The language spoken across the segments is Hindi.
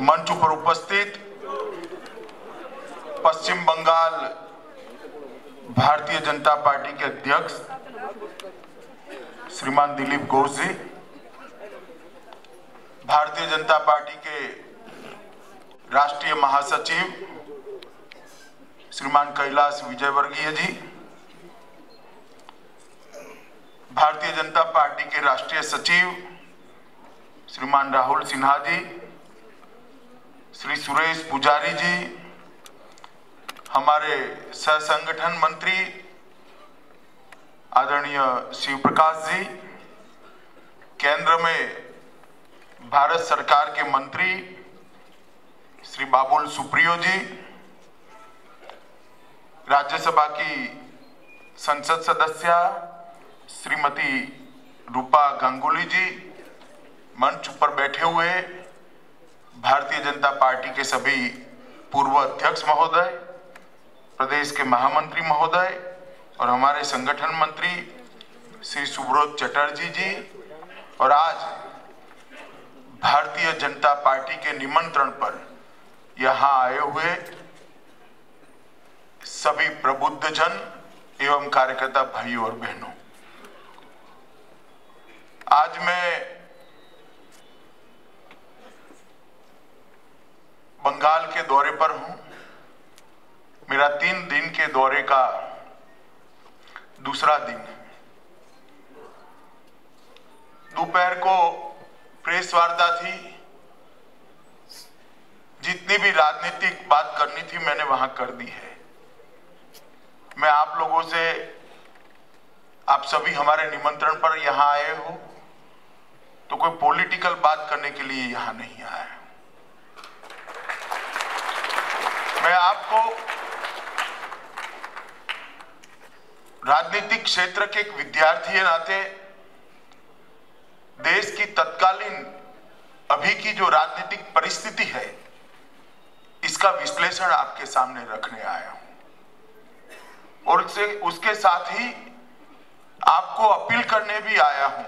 मंच पर उपस्थित पश्चिम बंगाल भारतीय जनता पार्टी के अध्यक्ष श्रीमान दिलीप घोष जी, भारतीय जनता पार्टी के राष्ट्रीय महासचिव श्रीमान कैलाश विजयवर्गीय जी, भारतीय जनता पार्टी के राष्ट्रीय सचिव श्रीमान राहुल सिन्हा जी, श्री सुरेश पुजारी जी, हमारे सह संगठन मंत्री आदरणीय शिव प्रकाश जी, केंद्र में भारत सरकार के मंत्री श्री बाबुल सुप्रियो जी, राज्यसभा की संसद सदस्य श्रीमती रूपा गांगुली जी, मंच पर बैठे हुए भारतीय जनता पार्टी के सभी पूर्व अध्यक्ष महोदय, प्रदेश के महामंत्री महोदय और हमारे संगठन मंत्री श्री सुब्रत चटर्जी जी, और आज भारतीय जनता पार्टी के निमंत्रण पर यहां आए हुए सभी प्रबुद्ध जन एवं कार्यकर्ता भाइयों और बहनों, आज मैं बंगाल के दौरे पर हूं। मेरा 3 दिन के दौरे का दूसरा दिन है। दोपहर को प्रेस वार्ता थी, जितनी भी राजनीतिक बात करनी थी मैंने वहां कर दी है। मैं आप लोगों से, आप सभी हमारे निमंत्रण पर यहां आए हो तो कोई पॉलिटिकल बात करने के लिए यहां नहीं आया। मैं आपको राजनीतिक क्षेत्र के एक विद्यार्थी के नाते देश की तत्कालीन अभी की जो राजनीतिक परिस्थिति है इसका विश्लेषण आपके सामने रखने आया हूं, और उसके साथ ही आपको अपील करने भी आया हूं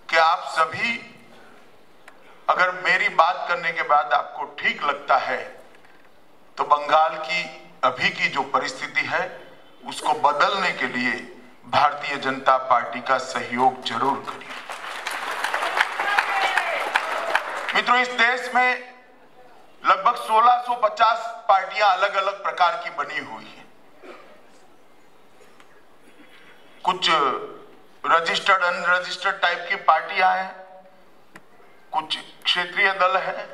कि आप सभी, अगर मेरी बात करने के बाद आपको ठीक लगता है तो बंगाल की अभी की जो परिस्थिति है उसको बदलने के लिए भारतीय जनता पार्टी का सहयोग जरूर करिए। मित्रों, इस देश में लगभग 1650 पार्टियां अलग अलग प्रकार की बनी हुई हैं। कुछ रजिस्टर्ड अनरजिस्टर्ड टाइप की पार्टियां हैं, कुछ क्षेत्रीय दल हैं,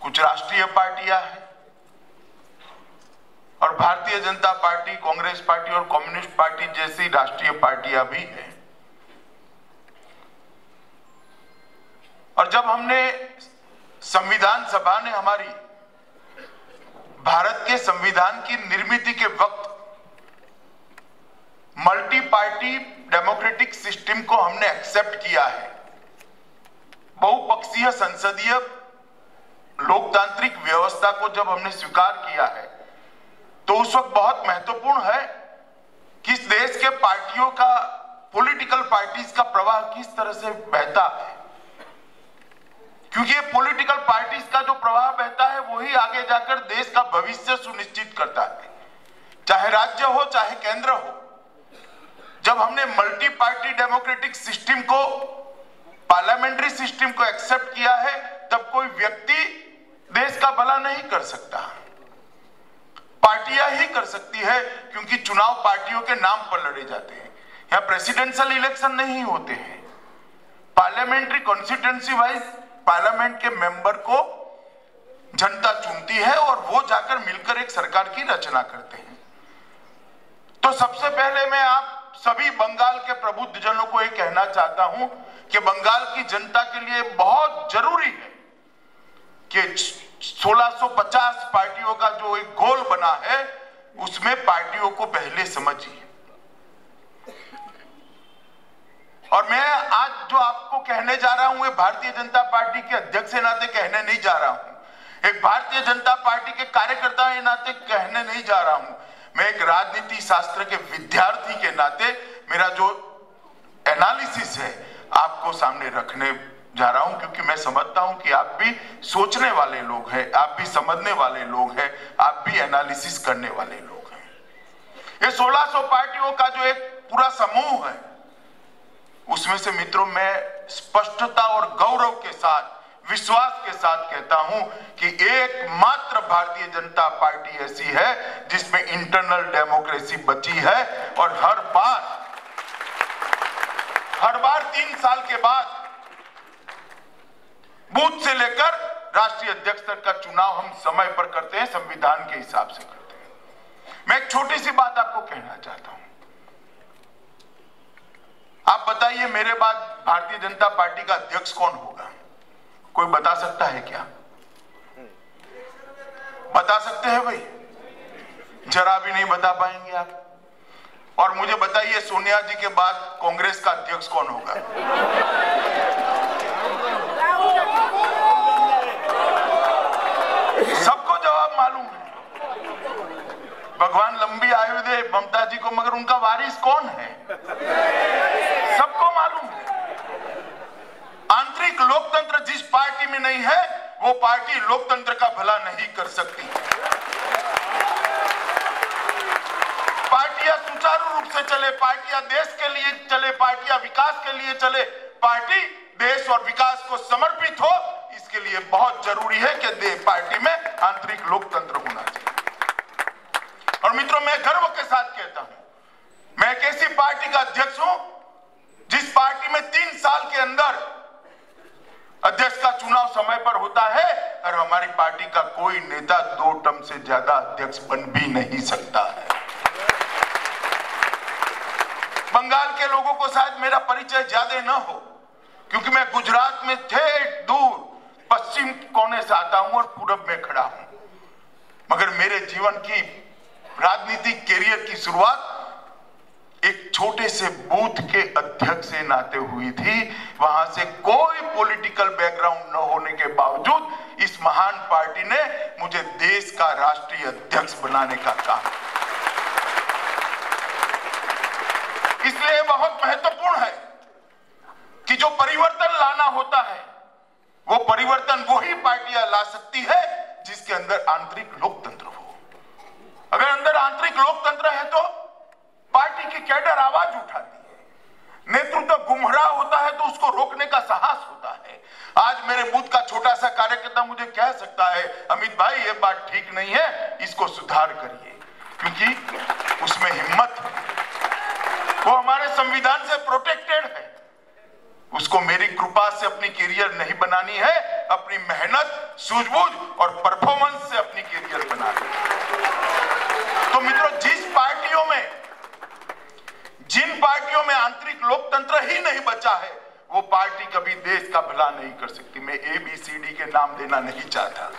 कुछ राष्ट्रीय पार्टियां हैं, और भारतीय जनता पार्टी, कांग्रेस पार्टी और कम्युनिस्ट पार्टी जैसी राष्ट्रीय पार्टियां भी हैं। और जब हमने संविधान सभा ने हमारी भारत के संविधान की निर्मिति के वक्त मल्टी पार्टी डेमोक्रेटिक सिस्टम को हमने एक्सेप्ट किया है, बहुपक्षीय संसदीय लोकतांत्रिक व्यवस्था को जब हमने स्वीकार किया है तो उस वक्त बहुत महत्वपूर्ण है कि इस देश के पार्टियों का, पॉलिटिकल पार्टीज का प्रवाह किस तरह से बहता है, क्योंकि ये पॉलिटिकल पार्टीज का जो प्रवाह बहता है वही आगे जाकर देश का भविष्य सुनिश्चित करता है, चाहे राज्य हो चाहे केंद्र हो। जब हमने मल्टी पार्टी डेमोक्रेटिक सिस्टम को, पार्लियामेंट्री सिस्टम को एक्सेप्ट किया है, तब कोई व्यक्ति देश का भला नहीं कर सकता, पार्टियां ही कर सकती है, क्योंकि चुनाव पार्टियों के नाम पर लड़े जाते हैं। यहां प्रेसिडेंशियल इलेक्शन नहीं होते हैं। पार्लियामेंट्री कॉन्स्टिट्यूएंसी वाइज पार्लियामेंट के मेंबर को जनता चुनती है और वो जाकर मिलकर एक सरकार की रचना करते हैं। तो सबसे पहले मैं आप सभी बंगाल के प्रबुद्ध जनों को ये कहना चाहता हूं कि बंगाल की जनता के लिए बहुत जरूरी है कि 1650 पार्टियों का जो एक गोल बना है उसमें पार्टियों को पहले समझिए। और मैं आज जो आपको कहने जा रहा हूं, भारतीय जनता पार्टी के अध्यक्ष के नाते कहने नहीं जा रहा हूं, एक भारतीय जनता पार्टी के कार्यकर्ता के नाते कहने नहीं जा रहा हूं, मैं एक राजनीति शास्त्र के विद्यार्थी के नाते मेरा जो एनालिसिस है आपको सामने रखने जा रहा हूं क्योंकि मैं समझता हूं कि आप भी सोचने वाले लोग हैं, आप भी समझने वाले लोग हैं, आप भी एनालिसिस करने वाले लोग हैं। ये 1600 पार्टियों का जो एक पूरा समूह है, उसमें से मित्रों मैं स्पष्टता और गौरव के साथ, विश्वास के साथ कहता हूं कि एकमात्र भारतीय जनता पार्टी ऐसी है जिसमें इंटरनल डेमोक्रेसी बची है और हर बार 3 साल के बाद बूथ से लेकर राष्ट्रीय अध्यक्ष तक का चुनाव हम समय पर करते हैं, संविधान के हिसाब से करते हैं। मैं एक छोटी सी बात आपको कहना चाहता हूं। आप बताइए मेरे बाद भारतीय जनता पार्टी का अध्यक्ष कौन होगा? कोई बता सकता है क्या? बता सकते हैं भाई? जरा भी नहीं बता पाएंगे आप। और मुझे बताइए सोनिया जी के बाद कांग्रेस का अध्यक्ष कौन होगा? सबको जवाब मालूम है। भगवान लंबी आयु दे ममता जी को, मगर उनका वारिस कौन है सबको मालूम है। आंतरिक लोकतंत्र जिस पार्टी में नहीं है वो पार्टी लोकतंत्र का भला नहीं कर सकती। पार्टियां सुचारू रूप से चले, पार्टियां देश के लिए चले, पार्टियां विकास के लिए चले, पार्टी देश और विकास को समर्पित हो, इसके लिए बहुत जरूरी है कि पार्टी में आंतरिक लोकतंत्र होना चाहिए। और मित्रों मैं गर्व के साथ कहता हूं, मैं एक ऐसी पार्टी का अध्यक्ष हूं जिस पार्टी में 3 साल के अंदर अध्यक्ष का चुनाव समय पर होता है और हमारी पार्टी का कोई नेता 2 टर्म से ज्यादा अध्यक्ष बन भी नहीं सकता है। बंगाल के लोगों को शायद मेरा परिचय ज्यादा न हो क्योंकि मैं गुजरात में ठेठ दूर पश्चिम कोने से आता हूं और पूरब में खड़ा हूं, मगर मेरे जीवन की राजनीतिक कैरियर की शुरुआत एक छोटे से बूथ के अध्यक्ष से नाते हुई थी। वहां से कोई पॉलिटिकल बैकग्राउंड न होने के बावजूद इस महान पार्टी ने मुझे देश का राष्ट्रीय अध्यक्ष बनाने का काम। इसलिए बहुत महत्वपूर्ण है कि जो परिवर्तन लाना होता है वो परिवर्तन वही पार्टियां ला सकती है जिसके अंदर आंतरिक लोकतंत्र हो। अगर अंदर आंतरिक लोकतंत्र है तो पार्टी की कैडर आवाज उठाती है, नेतृत्व गुमराह होता है तो उसको रोकने का साहस होता है। आज मेरे बूथ का छोटा सा कार्यकर्ता मुझे कह सकता है, अमित भाई ये बात ठीक नहीं है, इसको सुधार करिए, क्योंकि उसमें हिम्मत है, वो हमारे संविधान से प्रोटेक्टेड है। उसको मेरी कृपा से अपनी कैरियर नहीं बनानी है, अपनी मेहनत, सूझबूझ और परफॉर्मेंस से अपनी कैरियर बनानी है। तो मित्रों जिन पार्टियों में आंतरिक लोकतंत्र ही नहीं बचा है वो पार्टी कभी देश का भला नहीं कर सकती। मैं ABCD के नाम देना नहीं चाहता,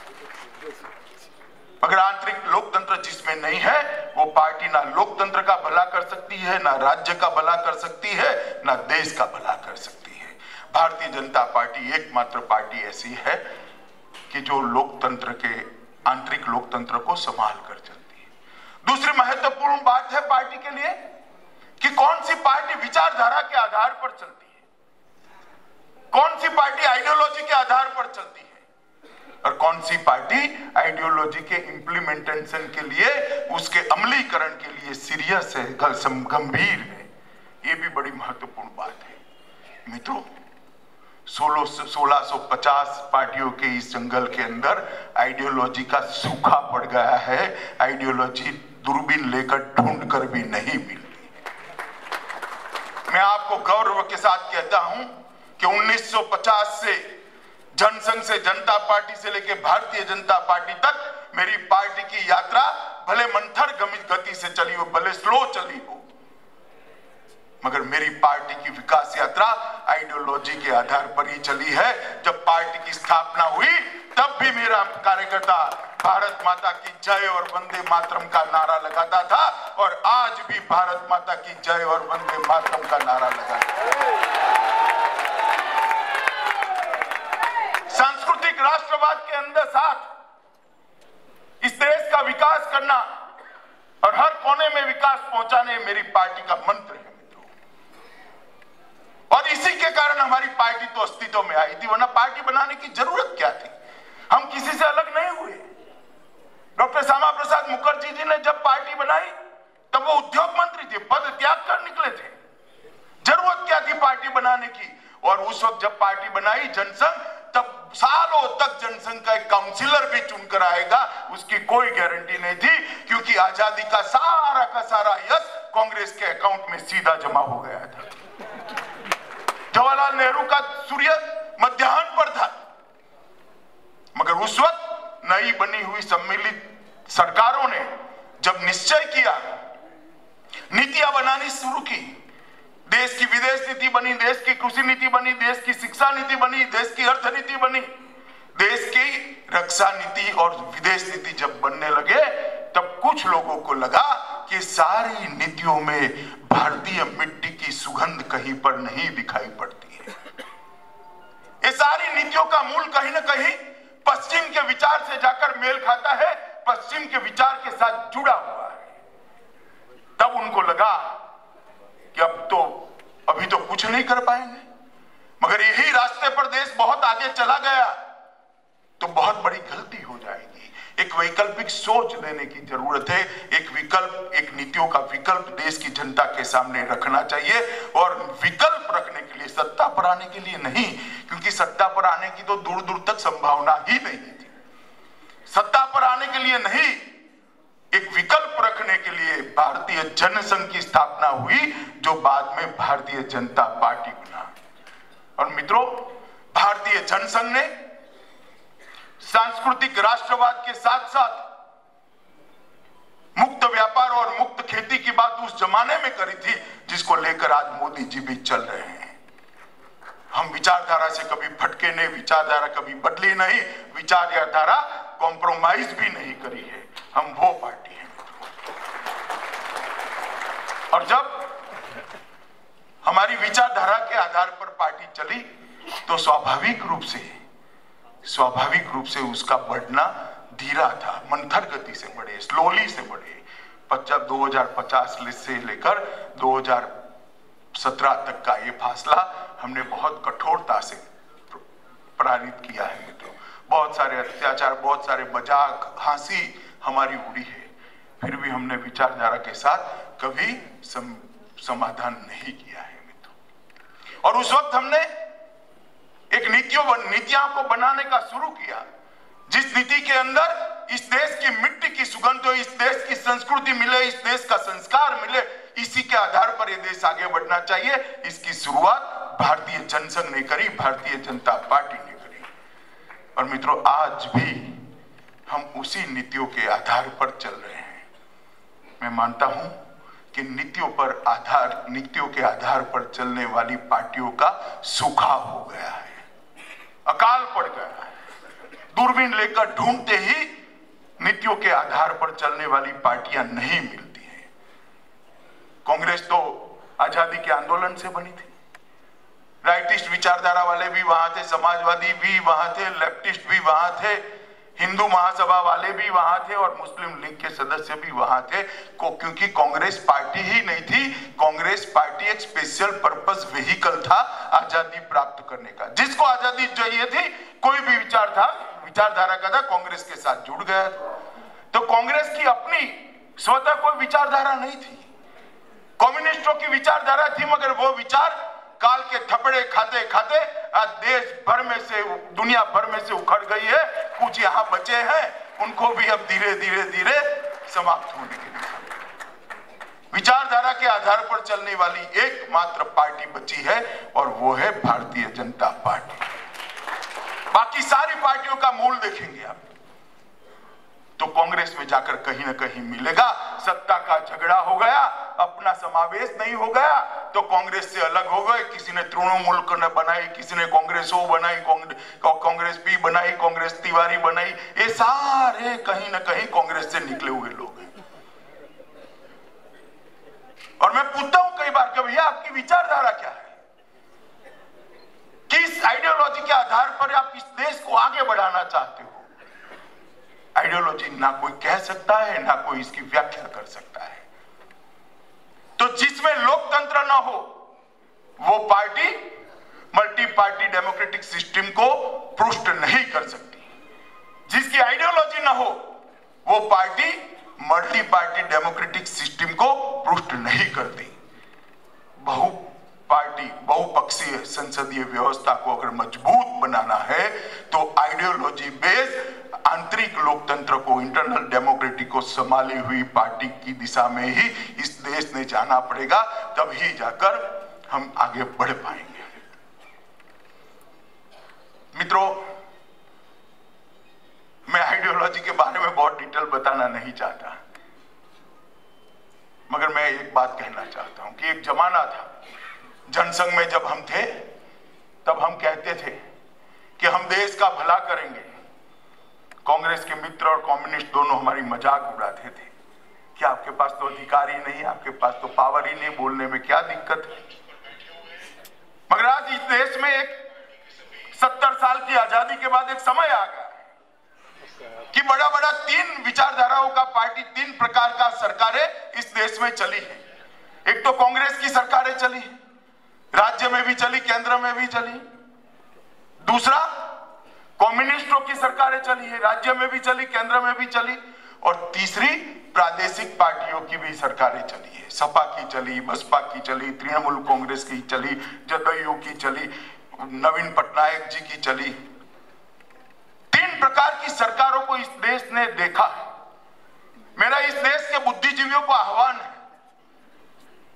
मगर आंतरिक लोकतंत्र जिसमें नहीं है वो पार्टी ना लोकतंत्र का भला कर सकती है, ना राज्य का भला कर सकती है, ना देश का भला कर सकती है। भारतीय जनता पार्टी एकमात्र पार्टी ऐसी है कि जो लोकतंत्र के आंतरिक लोकतंत्र को संभाल कर चलती है। दूसरी महत्वपूर्ण बात है पार्टी के लिए कि कौन सी पार्टी विचारधारा के आधार पर चलती है, कौन सी पार्टी आइडियोलॉजी के आधार पर चलती है और कौन सी पार्टी आइडियोलॉजी के इंप्लीमेंटेशन के लिए, उसके अमलीकरण के लिए सीरियस है, गंभीर है। ये भी बड़ी महत्वपूर्ण बात है। मित्रों 1650 पार्टियों के इस जंगल के अंदर आइडियोलॉजी का सूखा पड़ गया है। आइडियोलॉजी दूरबीन लेकर ढूंढ कर भी नहीं मिलती। मैं आपको गौरव के साथ कहता हूं कि 1950 से जनसंघ से जनता पार्टी से लेकर भारतीय जनता पार्टी तक मेरी पार्टी की यात्रा भले मंथर गति से चली हो, भले स्लो चली हो, मगर मेरी पार्टी की विकास यात्रा आइडियोलॉजी के आधार पर ही चली है। जब पार्टी की स्थापना हुई तब भी मेरा कार्यकर्ता भारत माता की जय और वंदे मातरम का नारा लगाता था और आज भी भारत माता की जय और वंदे मातरम का नारा लगाता है। सांस्कृतिक राष्ट्रवाद के अंदर साथ इस देश का विकास करना और हर कोने में विकास पहुंचाने मेरी पार्टी का मंत्र है मित्रों। और इसी के के कारण हमारी पार्टी तो अस्तित्व में आई थी, वरना पार्टी बनाने की जरूरत क्या थी? हम किसी से अलग नहीं हुए। डॉक्टर श्यामा प्रसाद मुखर्जी जी ने जब पार्टी बनाई तब वो उद्योग मंत्री थे, पद त्याग कर निकले थे। जरूरत क्या थी पार्टी बनाने की? और उस वक्त जब पार्टी बनाई जनसंघ, तब सालों तक जनसंघ का एक काउंसिलर भी चुनकर आएगा उसकी कोई गारंटी नहीं थी, क्योंकि आजादी का सारा यश कांग्रेस के अकाउंट में सीधा जमा हो गया था। जवाहरलाल नेहरू का सूर्य मध्याह्न पर था, मगर उस वक्त नई बनी हुई सम्मिलित सरकारों ने जब निश्चय किया, नीतियां बनानी शुरू की, देश की विदेश नीति बनी, देश की कृषि नीति बनी, देश की शिक्षा नीति बनी, देश की अर्थनीति बनी, देश की रक्षा नीति और विदेश नीति जब बनने लगे, तब कुछ लोगों को लगा कि सारी नीतियों में भारतीय मिट्टी की सुगंध कहीं पर नहीं दिखाई पड़ती है। ये सारी नीतियों का मूल कहीं ना कहीं पश्चिम के विचार से जाकर मेल खाता है, पश्चिम के विचार के साथ जुड़ा हुआ है। तब उनको लगा कि अभी तो कुछ नहीं कर पाएंगे, मगर यही रास्ते पर देश बहुत आगे चला गया तो बहुत बड़ी गलती हो जाएगी। एक वैकल्पिक सोच देने की जरूरत है। एक नीतियों का विकल्प देश की जनता के सामने रखना चाहिए, और विकल्प रखने के लिए, सत्ता पर आने के लिए नहीं, क्योंकि सत्ता पर आने की तो दूर दूर तक संभावना ही नहीं थी। सत्ता पर आने के लिए नहीं, एक विकल्प रखने के लिए भारतीय जनसंघ की स्थापना हुई, जो बाद में भारतीय जनता पार्टी बना। और मित्रों, भारतीय जनसंघ ने सांस्कृतिक राष्ट्रवाद के साथ साथ मुक्त व्यापार और मुक्त खेती की बात उस जमाने में करी थी, जिसको लेकर आज मोदी जी भी चल रहे हैं। हम विचारधारा से कभी भटके नहीं, विचारधारा कभी बदली नहीं, विचारधारा कॉम्प्रोमाइज भी नहीं करी है। हम वो पार्टी हैं। और जब हमारी विचारधारा के आधार पर पार्टी चली, तो स्वाभाविक रूप से उसका बढ़ना धीरा था, मंथर गति से बढ़े, स्लोली से बढ़े। 2050 से लेकर 2017 तक का ये फासला हमने बहुत कठोरता से पारित किया है मित्रों। बहुत सारे अत्याचार, बहुत सारे मजाक, हंसी हमारी उड़ी है, फिर भी हमने विचारधारा के साथ कभी समाधान नहीं किया है मित्रों। और उस वक्त हमने एक नीतियां को बनाने का शुरू किया, जिस नीति के अंदर इस देश की मिट्टी की सुगंध हो, इस देश की संस्कृति मिले, इस देश का संस्कार मिले, इसी के आधार पर यह देश आगे बढ़ना चाहिए। इसकी शुरुआत भारतीय जनसंघ ने करी, भारतीय जनता पार्टी ने करी। और मित्रों, आज भी हम उसी नीतियों के आधार पर चल रहे हैं। मैं मानता हूं कि नीतियों के आधार पर चलने वाली पार्टियों का सूखा हो गया है, अकाल पड़ गया है। दूरबीन लेकर ढूंढते ही नीतियों के आधार पर चलने वाली पार्टियां नहीं मिलती हैं। कांग्रेस तो आजादी के आंदोलन से बनी थी, राइटिस्ट विचारधारा वाले भी वहां थे, समाजवादी भी वहां थे, लेफ्टिस्ट भी वहां थे, हिंदू महासभा वाले भी वहां थे, और मुस्लिम लीग के सदस्य भी वहां थे। क्योंकि कांग्रेस पार्टी ही नहीं थी, कांग्रेस पार्टी एक स्पेशल पर्पस व्हीकल था आजादी प्राप्त करने का। जिसको आजादी चाहिए थी, कोई भी विचारधारा का था, कांग्रेस के साथ जुड़ गया। तो कांग्रेस की अपनी स्वतः कोई विचारधारा नहीं थी, कम्युनिस्टों की विचारधारा थी, मगर वो विचार काल के थपड़े खाते खाते आज देश भर में से, दुनिया भर में से उखड़ गई है। कुछ यहाँ बचे हैं, उनको भी अब धीरे धीरे समाप्त होने के लिए विचारधारा के आधार पर चलने वाली एकमात्र पार्टी बची है, और वो है भारतीय जनता पार्टी। बाकी सारी पार्टियों का मूल देखेंगे आप तो कांग्रेस में जाकर कहीं ना कहीं मिलेगा। सत्ता का झगड़ा हो गया, अपना समावेश नहीं हो गया, तो कांग्रेस से अलग हो गए। किसी ने तृणमूल बनाई, किसी ने कांग्रेस ओ बनाई, कांग्रेस पी बनाई, कांग्रेस तिवारी बनाई। ये सारे कहीं ना कहीं कांग्रेस से निकले हुए लोग हैं। और मैं पूछता हूं कई बार कि भैया आपकी विचारधारा क्या है, किस आइडियोलॉजी के आधार पर आप इस देश को आगे बढ़ाना चाहते हो? आइडियोलॉजी ना कोई कह सकता है, ना कोई इसकी व्याख्या कर सकता है। तो जिसमें लोकतंत्र ना हो वो party multi party democratic system को पुष्ट नहीं कर सकती। जिसकी आइडियोलॉजी ना हो वो party multi party democratic system को पुष्ट नहीं करती। बहुपक्षीय संसदीय व्यवस्था को अगर मजबूत बनाना है तो आइडियोलॉजी बेस्ड आंतरिक लोकतंत्र को, इंटरनल डेमोक्रेसी को संभाली हुई पार्टी की दिशा में ही इस देश ने जाना पड़ेगा, तभी जाकर हम आगे बढ़ पाएंगे। मित्रों, मैं आइडियोलॉजी के बारे में बहुत डिटेल बताना नहीं चाहता, मगर मैं एक बात कहना चाहता हूं कि एक जमाना था जनसंघ में जब हम थे तब हम कहते थे कि हम देश का भला करेंगे। कांग्रेस के मित्र और कम्युनिस्ट दोनों हमारी मजाक उड़ाते थे कि आपके पास तो अधिकार ही नहीं, आपके पास तो पावर ही नहीं, बोलने में क्या दिक्कत है। मगर आज इस देश में एक 70 साल की आजादी के बाद एक समय आ गया कि बड़ा बड़ा 3 विचारधाराओं का पार्टी, 3 प्रकार का सरकारें इस देश में चली है। एक तो कांग्रेस की सरकारें चली, राज्य में भी चली, केंद्र में भी चली। दूसरा, कम्युनिस्टों की सरकारें चली है, राज्य में भी चली, केंद्र में भी चली। और तीसरी, प्रादेशिक पार्टियों की भी सरकारें चली है। सपा की चली, बसपा की चली, तृणमूल कांग्रेस की चली, जदयू की चली, नवीन पटनायक जी की चली। 3 प्रकार की सरकारों को इस देश ने देखा है। मेरा इस देश के बुद्धिजीवियों को आह्वान है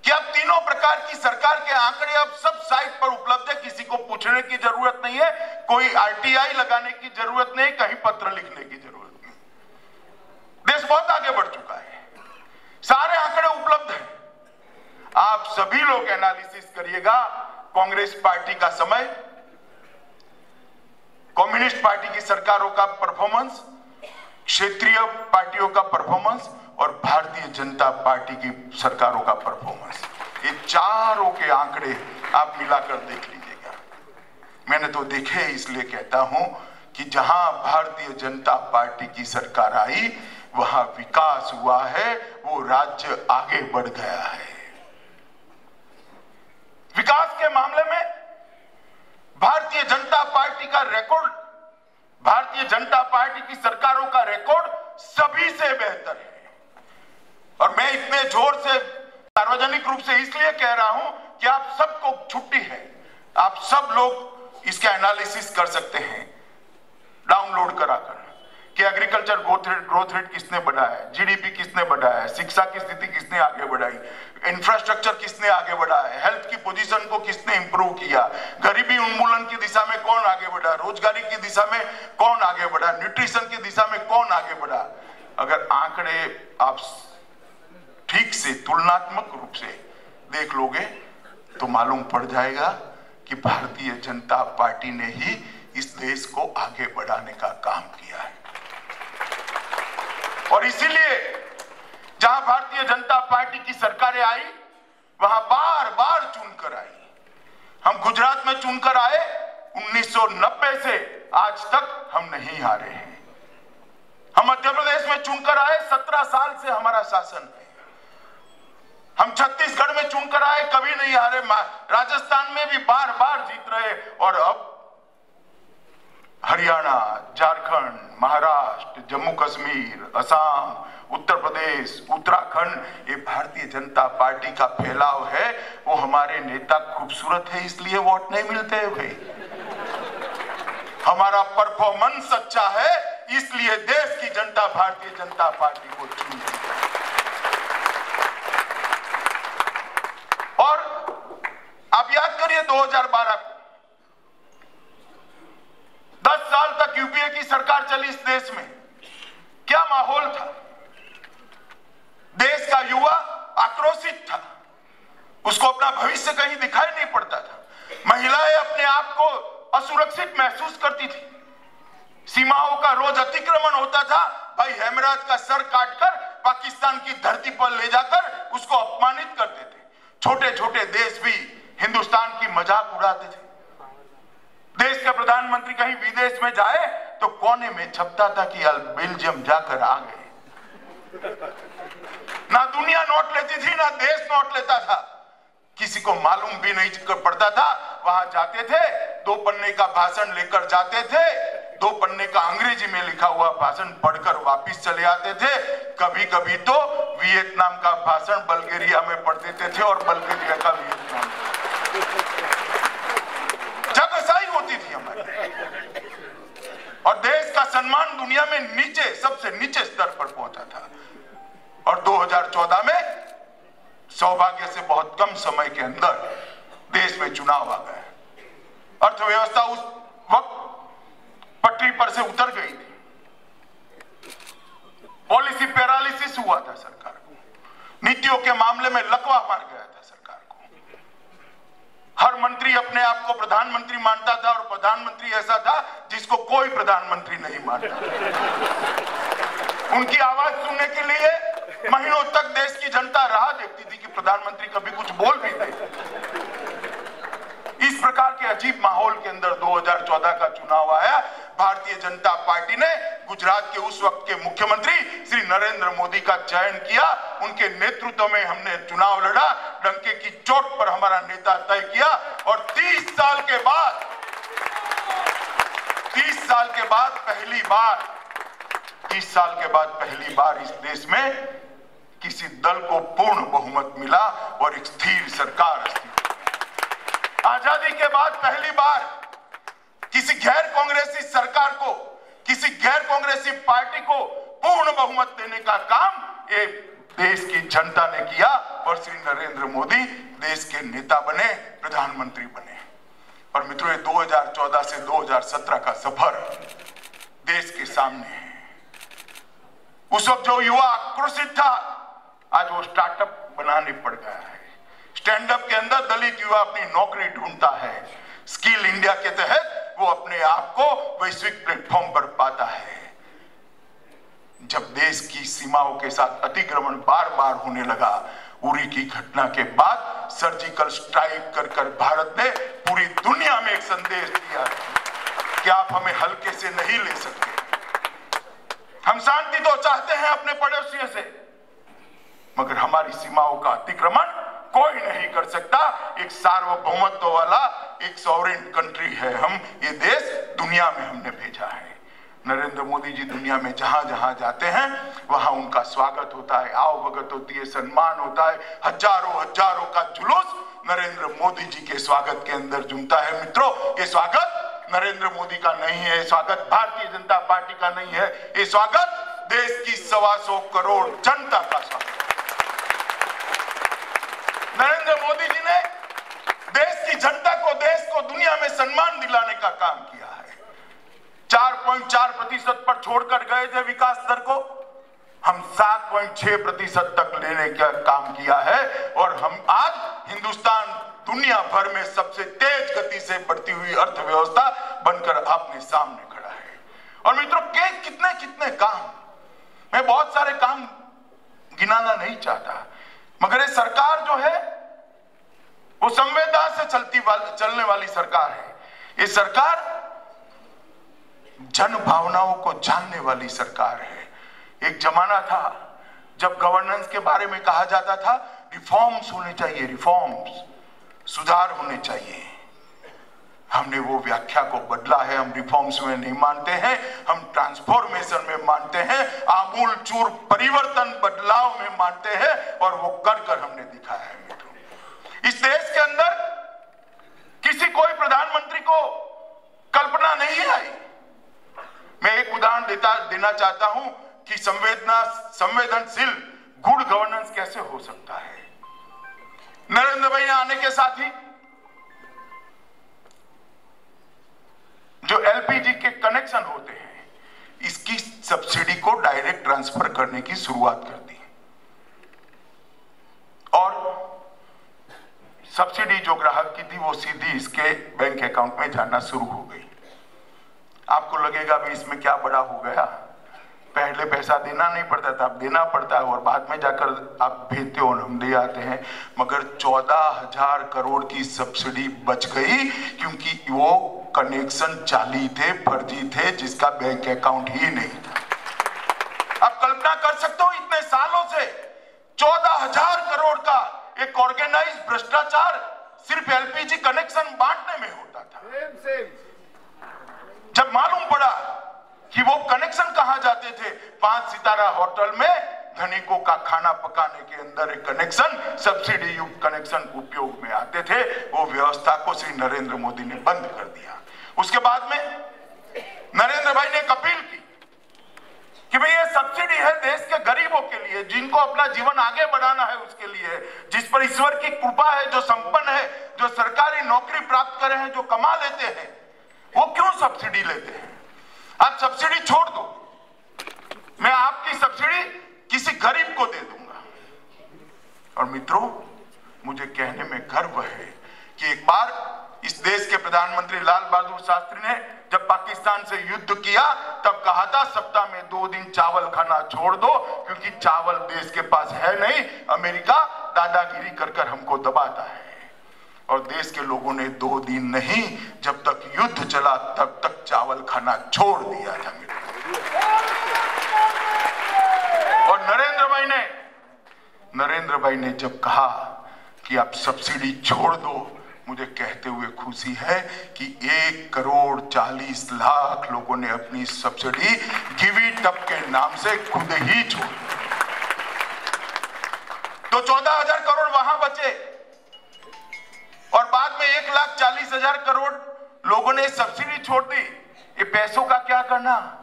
कि अब तीनों प्रकार की सरकार के आंकड़े अब सब साइट पर उपलब्ध है, किसी को पूछने की जरूरत नहीं है, कोई आरटीआई लगाने की जरूरत नहीं, कहीं पत्र लिखने की जरूरत नहीं। देश बहुत आगे बढ़ चुका है, सारे आंकड़े उपलब्ध हैं। आप सभी लोग एनालिसिस करिएगा कांग्रेस पार्टी का समय, कम्युनिस्ट पार्टी की सरकारों का परफॉर्मेंस, क्षेत्रीय पार्टियों का परफॉर्मेंस और भारतीय जनता पार्टी की सरकारों का परफॉर्मेंस। ये चारों के आंकड़े आप मिलाकर देख लीजिएगा। मैंने तो देखे, इसलिए कहता हूं कि जहां भारतीय जनता पार्टी की सरकार आई वहां विकास हुआ है, वो राज्य आगे बढ़ गया है। विकास के मामले में भारतीय जनता पार्टी का रिकॉर्ड, भारतीय जनता पार्टी की सरकारों का रिकॉर्ड सभी से बेहतर है। और मैं इतने जोर से सार्वजनिक रूप से इसलिए कह रहा हूं कि आप सबको छुट्टी है, आप सब लोग इसका एनालिसिस कर सकते हैं डाउनलोड कराकर कि एग्रीकल्चर ग्रोथ रेट किसने बढ़ाया, जीडीपी किसने बढ़ाया, शिक्षा की स्थिति किसने आगे बढ़ाई, इंफ्रास्ट्रक्चर किसने आगे बढ़ाया, हेल्थ की पोजीशन को किसने इंप्रूव किया, गरीबी उन्मूलन की दिशा में कौन आगे बढ़ा, रोजगारी की दिशा में कौन आगे बढ़ा, न्यूट्रिशन की दिशा में कौन आगे बढ़ा। अगर आंकड़े आप ठीक से तुलनात्मक रूप से देख लोगे तो मालूम पड़ जाएगा कि भारतीय जनता पार्टी ने ही इस देश को आगे बढ़ाने का काम किया है। और इसीलिए जहां भारतीय जनता पार्टी की सरकारें आई वहां बार बार चुनकर आई। हम गुजरात में चुनकर आए, 1990 से आज तक हम नहीं हारे हैं। हम मध्य प्रदेश में चुनकर आए, 17 साल से हमारा शासन है। हम छत्तीसगढ़ में चुनकर आए, कभी नहीं हारे। राजस्थान में भी बार बार जीत रहे, और अब हरियाणा, झारखंड, महाराष्ट्र, जम्मू कश्मीर, असम, उत्तर प्रदेश, उत्तराखंड, ये भारतीय जनता पार्टी का फैलाव है। वो हमारे नेता खूबसूरत है इसलिए वोट नहीं मिलते हैं भाई। हमारा परफॉर्मेंस अच्छा है इसलिए देश की जनता भारतीय जनता पार्टी को चुनती है। और आप याद करिए 2012 को, 10 साल तक यूपीए की सरकार चली इस देश में, क्या माहौल था। देश का युवा आक्रोशित था, उसको अपना भविष्य कहीं दिखाई नहीं पड़ता था। महिलाएं अपने आप को असुरक्षित महसूस करती थी, सीमाओं का रोज अतिक्रमण होता था। भाई हेमराज का सर काटकर पाकिस्तान की धरती पर ले जाकर उसको अपमानित करते थे। छोटे छोटे देश भी हिंदुस्तान की मजाक उड़ाते थे। देश का प्रधानमंत्री कहीं विदेश में जाए तो कोने में छपता था कि बेल्जियम जाकर आ गए। ना दुनिया नोट लेती थी, ना देश नोट लेता था। किसी को मालूम भी नहीं पड़ता था वहां जाते थे, 2 पन्ने का भाषण लेकर जाते थे, 2 पन्ने का अंग्रेजी में लिखा हुआ भाषण पढ़कर वापिस चले आते थे। कभी कभी तो वियतनाम का भाषण बल्गेरिया में पढ़ देते थे और बल्गेरिया का वियतनाम में। जगहसाई होती थी हमारी, और देश का सम्मान दुनिया में नीचे, सबसे नीचे स्तर पर पहुंचा था। और 2014 में सौभाग्य से बहुत कम समय के अंदर देश में चुनाव आ गए। अर्थव्यवस्था उस वक्त पटरी पर से उतर गई थी, पॉलिसी पैरालिसिस हुआ था सरकार को, नीतियों के मामले में लकवा मार गया था सरकार को। हर मंत्री अपने आप को प्रधानमंत्री मानता था, और प्रधानमंत्री ऐसा था जिसको कोई प्रधानमंत्री नहीं मानता। उनकी आवाज सुनने के लिए महीनों तक देश की जनता राह देखती थी कि प्रधानमंत्री कभी कुछ बोल भी दे। इस प्रकार के अजीब माहौल के अंदर 2014 का चुनाव आया। भारतीय जनता पार्टी ने गुजरात के उस वक्त के मुख्यमंत्री श्री नरेंद्र मोदी का चयन किया। उनके नेतृत्व में हमने चुनाव लड़ा, डंके की चोट पर हमारा नेता तय किया, और 30 साल के बाद पहली बार इस देश में किसी दल को पूर्ण बहुमत मिला और एक स्थिर सरकार अस्तित्व। आजादी के बाद पहली बार किसी गैर कांग्रेसी सरकार को, किसी गैर कांग्रेसी पार्टी को पूर्ण बहुमत देने का काम ये देश की जनता ने किया, और श्री नरेंद्र मोदी देश के नेता बने, प्रधानमंत्री बने। और मित्रों, 2014 से 2017 का सफर देश के सामने है। उस वक्त जो युवा आक्रोशित था, आज वो स्टार्टअप बनाने पड़ गया है। स्टैंडअप के अंदर दलित युवा अपनी नौकरी ढूंढता है। स्किल इंडिया के तहत वो अपने आप को वैश्विक प्लेटफॉर्म पर पाता है। जब देश की सीमाओं के साथ अतिक्रमण बार बार होने लगा, उरी की घटना के बाद सर्जिकल स्ट्राइक कर कर भारत ने पूरी दुनिया में एक संदेश दिया कि आप हमें हल्के से नहीं ले सकते। हम शांति तो चाहते हैं अपने पड़ोसियों से, मगर हमारी सीमाओं का अतिक्रमण कोई नहीं कर सकता। एक सार्वभौमत्व वाला एक सॉवरेन कंट्री है हम, ये देश दुनिया में हमने भेजा है। नरेंद्र मोदी जी दुनिया में जहां जहां जाते हैं वहां उनका स्वागत होता है, आवभगत होती है, सम्मान होता है। हजारों का जुलूस नरेंद्र मोदी जी के स्वागत के अंदर जुमता है। मित्रों, ये स्वागत नरेंद्र मोदी का नहीं है, स्वागत भारतीय जनता पार्टी का नहीं है, ये स्वागत देश की 125 करोड़ जनता का स्वागत। नरेंद्र मोदी जी ने देश की जनता को, देश को दुनिया में सम्मान दिलाने का काम किया है। 4.4% पर छोड़कर गए थे विकास दर को, हम 7.6% तक लेने का काम किया है, और हम आज हिंदुस्तान दुनिया भर में सबसे तेज गति से बढ़ती हुई अर्थव्यवस्था बनकर आपने सामने खड़ा है। और मित्रों, कितने कितने काम, मैं बहुत सारे काम गिनाना नहीं चाहता, मगर ये सरकार जो है वो संवेदना से चलने वाली सरकार है। ये सरकार जन भावनाओं को जानने वाली सरकार है। एक जमाना था जब गवर्नेंस के बारे में कहा जाता था रिफॉर्म्स होने चाहिए, रिफॉर्म्स, सुधार होने चाहिए। हमने वो व्याख्या को बदला है। हम रिफॉर्म्स में नहीं मानते हैं, हम ट्रांसफॉर्मेशन में मानते हैं, आमूल चूर परिवर्तन, बदलाव में मानते हैं, और वो कर हमने दिखाया है। मित्रों, इस देश के अंदर किसी कोई प्रधानमंत्री को कल्पना नहीं आई। मैं एक उदाहरण देना चाहता हूं कि संवेदनशील गुड गवर्नेंस कैसे हो सकता है। नरेंद्र भाई आने के साथ ही जो एलपीजी के कनेक्शन होते हैं, इसकी सब्सिडी को डायरेक्ट ट्रांसफर करने की शुरुआत कर दी, और सब्सिडी जो ग्राहक की थी वो सीधी इसके बैंक अकाउंट में जाना शुरू हो गई। आपको लगेगा भाई इसमें क्या बड़ा हो गया, पहले पैसा देना नहीं पड़ता था, अब देना पड़ता है, और बाद में जाकर आप भेजते हो, हम दे आते हैं। मगर 14,000 करोड़ की सब्सिडी बच गई, क्योंकि वो कनेक्शन जाली थे, फर्जी थे, जिसका बैंक अकाउंट ही नहीं था। आप कल्पना कर सकते हो, इतने सालों से 14,000 करोड़ का एक ऑर्गेनाइज्ड भ्रष्टाचार सिर्फ एलपीजी कनेक्शन बांटने में होता था। जब मालूम पड़ा कि वो कनेक्शन कहां जाते थे, 5 सितारा होटल में धनिकों का खाना पकाने के अंदर एक कनेक्शन, सब्सिडी युक्त कनेक्शन उपयोग में आते थे, वो व्यवस्था को श्री नरेंद्र मोदी ने बंद कर दिया। उसके बाद में नरेंद्र भाई ने एक अपील की कि भाई ये सब्सिडी है देश के गरीबों के लिए, जिनको अपना जीवन आगे बढ़ाना है उसके लिए, जिस पर ईश्वर की कृपा है, जो संपन्न है, जो सरकारी नौकरी प्राप्त करे हैं, जो कमा लेते हैं, वो क्यों सब्सिडी लेते हैं? आप सब्सिडी छोड़ दो, मैं आपकी सब्सिडी किसी गरीब को दे दूंगा। और मित्रों, मुझे कहने में गर्व है कि एक बार इस देश के प्रधानमंत्री लाल बहादुर शास्त्री ने जब पाकिस्तान से युद्ध किया तब कहा था सप्ताह में 2 दिन चावल खाना छोड़ दो, क्योंकि चावल देश के पास है नहीं, अमेरिका दादागिरी कर कर हमको दबाता है। और देश के लोगों ने 2 दिन नहीं, जब तक युद्ध चला तब तक चावल खाना छोड़ दिया था। और नरेंद्र भाई ने जब कहा कि आप सब्सिडी छोड़ दो, मुझे कहते हुए खुशी है कि 1,40,00,000 लोगों ने अपनी सब्सिडी गिव इट अप के नाम से खुद ही छोड़ दी। तो 14,000 करोड़ वहां बचे और बाद में 1,40,000 करोड़ लोगों ने सब्सिडी छोड़ दी। ये पैसों का क्या करना?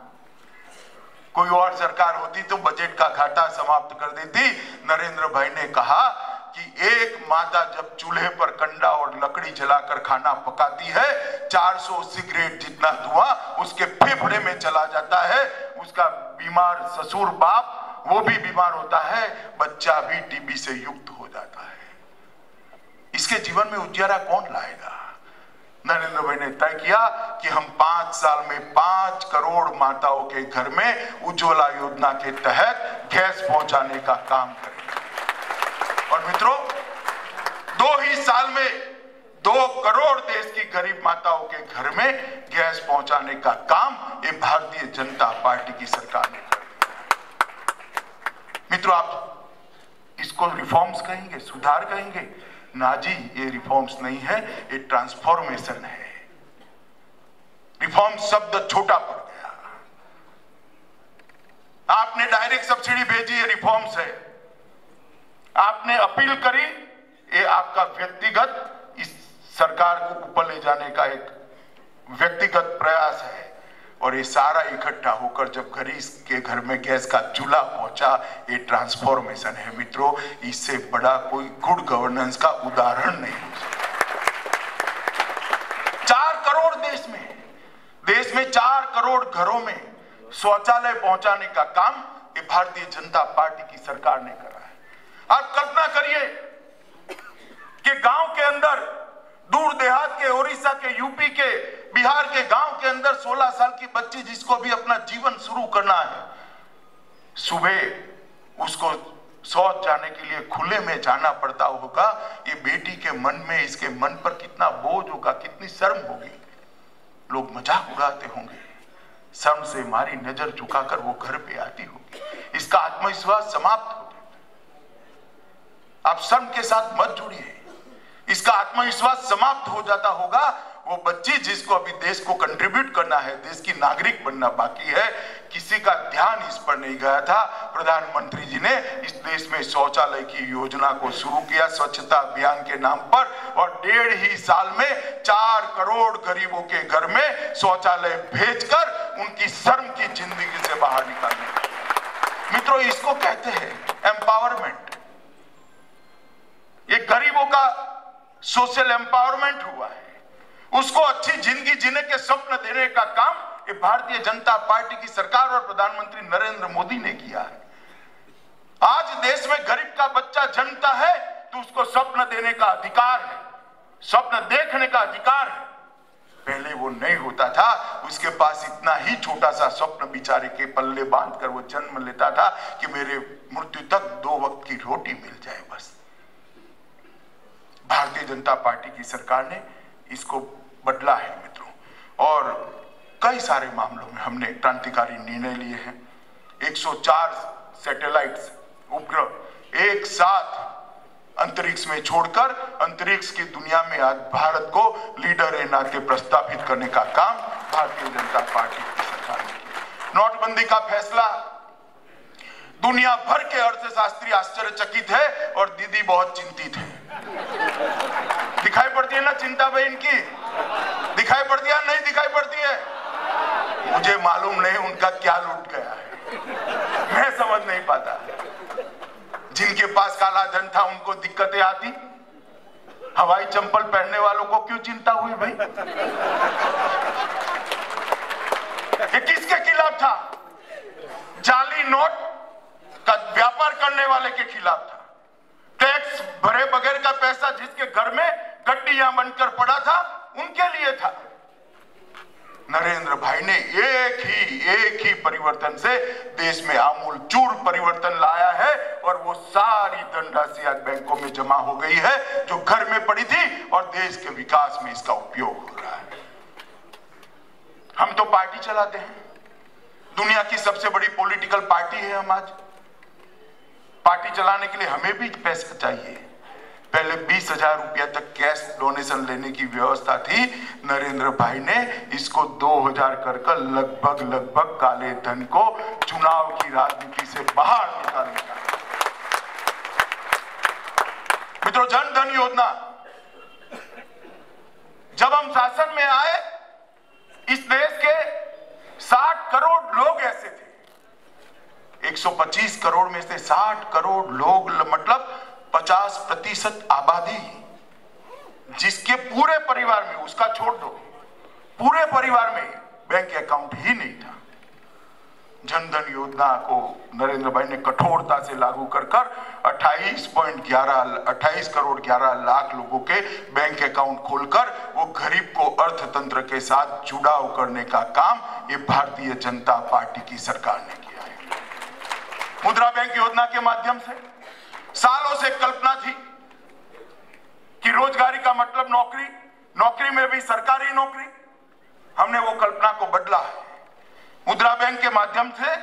कोई और सरकार होती तो बजट का घाटा समाप्त कर देती। नरेंद्र भाई ने कहा कि एक माता जब चूल्हे पर कंडा और लकड़ी जलाकर खाना पकाती है, 400 सिगरेट जितना धुआं उसके फेफड़े में चला जाता है, उसका बीमार ससुर बाप वो भी बीमार होता है, बच्चा भी टीबी से युक्त हो जाता है। इसके जीवन में उजियारा कौन लाएगा? नरेंद्र भाई ने तय किया कि हम 5 साल में 5 करोड़ माताओं के घर में उज्ज्वला योजना के तहत गैस पहुंचाने का काम करेंगे। और मित्रों, 2 ही साल में 2 करोड़ देश की गरीब माताओं के घर में गैस पहुंचाने का काम ये भारतीय जनता पार्टी की सरकार ने कर दिया। मित्रों, आप इसको रिफॉर्म्स कहेंगे, सुधार कहेंगे? ना जी, ये रिफॉर्म्स नहीं है, ये ट्रांसफॉर्मेशन है। रिफॉर्म शब्द छोटा पड़ गया। आपने डायरेक्ट सब्सिडी भेजी, ये रिफॉर्म्स है। आपने अपील करी, ये आपका व्यक्तिगत इस सरकार को ऊपर ले जाने का एक व्यक्तिगत प्रयास है। और ये सारा इकट्ठा होकर जब गरीब के घर में गैस का चूल्हा पहुंचा, ये ट्रांसफॉर्मेशन है। मित्रों, इससे बड़ा कोई गुड गवर्नेंस का उदाहरण नहीं हो सकता। 4 करोड़ देश में 4 करोड़ घरों में शौचालय पहुंचाने का काम ये भारतीय जनता पार्टी की सरकार ने करा है। आप कल्पना करिए कि गांव के अंदर, दूर देहात के, ओडिशा के, यूपी के, बिहार के गांव के अंदर 16 साल की बच्ची जिसको भी अपना जीवन शुरू करना है, सुबह उसको शौच जाने के लिए खुले में जाना पड़ता होगा। ये बेटी के मन में, इसके मन पर कितना बोझ होगा, कितनी शर्म होगी। लोग मजाक उड़ाते होंगे, शर्म से मारी नजर झुकाकर वो घर पे आती होगी, इसका आत्मविश्वास समाप्त हो जाता। आप शर्म के साथ मत जुड़िए, इसका आत्मविश्वास समाप्त हो जाता होगा। वो बच्ची जिसको अभी देश को कंट्रीब्यूट करना है, देश की नागरिक बनना बाकी है, किसी का ध्यान इस पर नहीं गया था। प्रधानमंत्री जी ने इस देश में शौचालय की योजना को शुरू किया स्वच्छता अभियान के नाम पर, और 1.5 ही साल में 4 करोड़ गरीबों के घर में शौचालय भेजकर उनकी शर्म की जिंदगी से बाहर निकालने। मित्रों, इसको कहते हैं एम्पावरमेंट। ये गरीबों का सोशल एम्पावरमेंट हुआ है। उसको अच्छी जिंदगी जीने के स्वप्न देने का काम ये भारतीय जनता पार्टी की सरकार और प्रधानमंत्री नरेंद्र मोदी ने किया है। आज देश में गरीब का बच्चा जन्मता है तो उसको स्वप्न देने का अधिकार है, स्वप्न देखने का अधिकार है। पहले वो नहीं होता था, उसके पास इतना ही छोटा सा स्वप्न बेचारे के पल्ले बांधकर वो जन्म लेता था कि मेरे मृत्यु तक 2 वक्त की रोटी मिल जाए बस। भारतीय जनता पार्टी की सरकार ने इसको बदला है मित्रों, और कई सारे मामलों में हमने क्रांतिकारी निर्णय लिए हैं। 104 सैटेलाइट्स, उपग्रह एक साथ अंतरिक्ष में छोड़कर अंतरिक्ष की दुनिया में आज भारत को लीडर ए नाते प्रस्तावित करने का काम भारतीय जनता पार्टी की सरकार ने किया। नोटबंदी का फैसला, दुनिया भर के अर्थशास्त्री आश्चर्यचकित है और दीदी बहुत चिंतित है। दिखाई पड़ती है ना चिंता भाई इनकी? दिखाई पड़ती है नहीं दिखाई पड़ती है? मुझे मालूम नहीं उनका क्या लूट गया है, मैं समझ नहीं पाता। जिनके पास काला धन था उनको दिक्कतें आती, हवाई चंपल पहनने वालों को क्यों चिंता हुई भाई? ये किसके खिलाफ था? जाली नोट का व्यापार करने वाले के खिलाफ था। टैक्स भरे बगैर का पैसा जिसके घर में गड्डियां बनकर पड़ा था उनके लिए था। नरेंद्र भाई ने एक ही परिवर्तन से देश में आमूल चूर परिवर्तन लाया है और वो सारी धनराशि आज बैंकों में जमा हो गई है जो घर में पड़ी थी और देश के विकास में इसका उपयोग हो रहा है। हम तो पार्टी चलाते हैं, दुनिया की सबसे बड़ी पॉलिटिकल पार्टी है हम आज। पार्टी चलाने के लिए हमें भी पैसा चाहिए। पहले 20,000 रुपया तक कैश डोनेशन लेने की व्यवस्था थी, नरेंद्र भाई ने इसको 2,000 कर लगभग काले धन को चुनाव की राजनीति से बाहर निकालने का। मित्रों, जन धन योजना जब हम शासन में आए, इस देश के 60 करोड़ लोग ऐसे थे, 125 करोड़ में से 60 करोड़ लोग मतलब 50% आबादी, जिसके पूरे परिवार में, उसका छोड़ दो, पूरे परिवार में बैंक अकाउंट ही नहीं था। जनधन योजना को नरेंद्र भाई ने कठोरता से लागू कर 28 करोड़ 11 लाख लोगों के बैंक अकाउंट खोलकर वो गरीब को अर्थतंत्र के साथ जुड़ाव करने का काम ये भारतीय जनता पार्टी की सरकार ने किया है। मुद्रा बैंक योजना के माध्यम से सालों से कल्पना थी कि रोजगारी का मतलब नौकरी, नौकरी में भी सरकारी नौकरी। हमने वो कल्पना को बदला है। मुद्रा बैंक के माध्यम से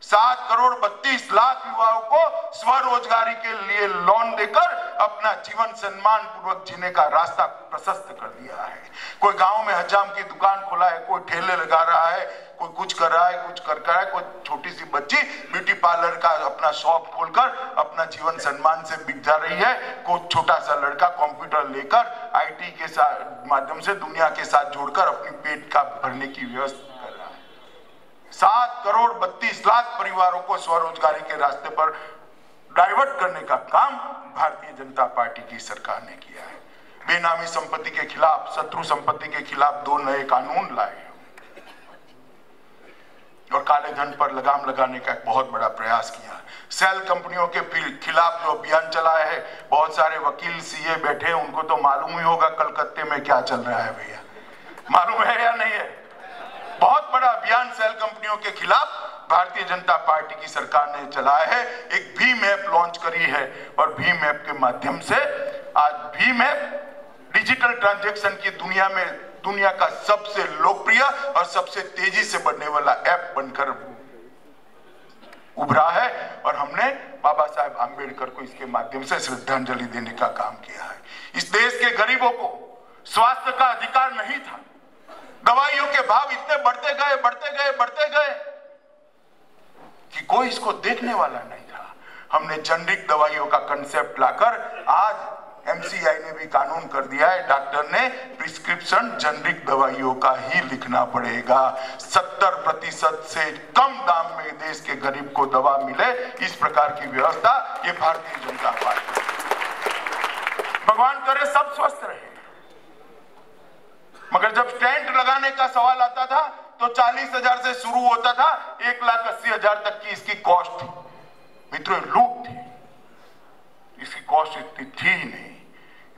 7 करोड़ 32 लाख युवाओं को स्वरोजगारी के लिए लोन देकर अपना जीवन सम्मान पूर्वक जीने का रास्ता प्रशस्त कर दिया है। कोई गांव में हजाम की दुकान खोला है, कोई ठेले लगा रहा है, कोई कुछ कर रहा है, कुछ कर रहा है, कोई छोटी सी बच्ची ब्यूटी पार्लर का अपना शॉप खोलकर अपना जीवन सम्मान से बिक जा रही है, कोई छोटा सा लड़का कंप्यूटर लेकर आईटी के साथ माध्यम से दुनिया के साथ जोड़कर अपनी पेट का भरने की व्यवस्था कर रहा है। 7 करोड़ 32 लाख परिवारों को स्वरोजगारी के रास्ते पर डाइवर्ट करने का काम भारतीय जनता पार्टी की सरकार ने किया है। बेनामी संपत्ति के खिलाफ, शत्रु संपत्ति के खिलाफ 2 नए कानून लाए और काले धन पर लगाम लगाने का एक बहुत बड़ा प्रयास किया। सेल कंपनियों के खिलाफ जो अभियान चलाया है, बहुत सारे वकील सीए बैठे हैं, उनको तो मालूम ही होगा कलकत्ते में क्या चल रहा है भैया, मालूम है या नहीं है? बहुत बड़ा अभियान सेल कंपनियों के खिलाफ भारतीय जनता पार्टी की सरकार ने चलाया है। एक भीम ऐप लॉन्च करी है और भीम ऐप के माध्यम से आज भीम ऐप डिजिटल ट्रांजैक्शन की दुनिया में दुनिया का सबसे लोकप्रिय और सबसे तेजी से बढ़ने वाला ऐप बनकर उभरा है और हमने बाबा साहेब आंबेडकर को इसके माध्यम से श्रद्धांजलि देने का काम किया है। इस देश के गरीबों को स्वास्थ्य का अधिकार नहीं था, दवाइयों के भाव इतने बढ़ते गए कि कोई इसको देखने वाला नहीं था। हमने जेनरिक दवाइयों का कंसेप्ट लाकर आज एमसीआई ने भी कानून कर दिया है, डॉक्टर ने प्रिस्क्रिप्शन जेनरिक दवाइयों का ही लिखना पड़ेगा। 70% से कम दाम में देश के गरीब को दवा मिले, इस प्रकार की व्यवस्था ये भारतीय जनता पार्टी। भगवान करे सब स्वस्थ रहे, मगर जब स्टेंट लगाने का सवाल आता था तो 40,000 से शुरू होता था, 1,80,000 तक की इसकी कॉस्ट थी। मित्रों, लूट थी, इसकी कॉस्ट इतनी थी ही नहीं।